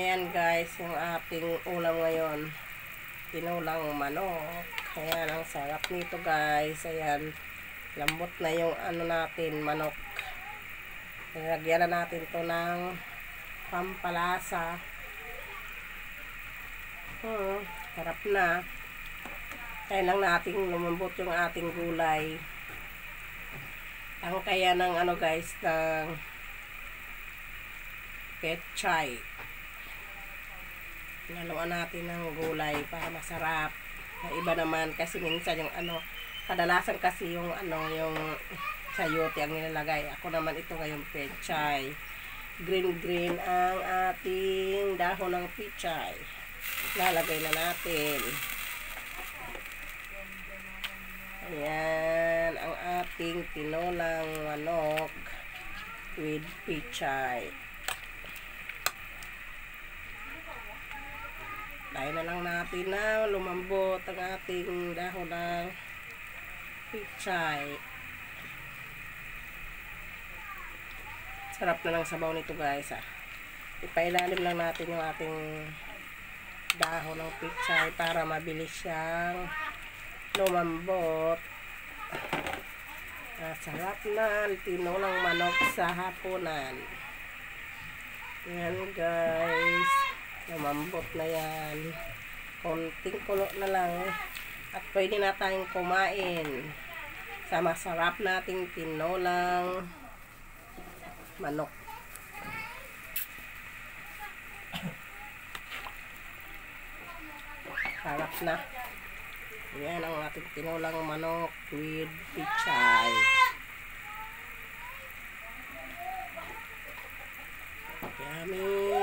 Ayan guys, yung ating ulam ngayon. Tinulang manok. Ayan, ang sarap nito guys. Ayan, lambot na yung ano natin, manok. Nilagyan na natin to ng pampalasa. Sarap na. Kaya lang nating lumambot yung ating gulay. Ang kaya ng ano guys, ng pechay. Naluan natin ng gulay para masarap. Iba naman kasi minsan yung ano, kadalasan kasi yung ano, yung sayote ang nilalagay. Ako naman ito ngayong pechay. Green ang ating dahon ng pechay. Lalagay na natin. Ayan ang ating tinulang manok with pechay. Tayo na lang natin na lumambot ang ating dahon ng pechay. Sarap na ng sabaw nito guys. Ipailalim lang natin yung ating dahon ng pechay para mabilis siyang lumambot. Sarap na tinulang manok sa hapunan. Yan guys, lumambot na yan. Konting kulo na lang at pwede na tayong kumain sa masarap nating tinulang manok. Sarap na. Yan ang ating tinulang manok with pechay. Yummy!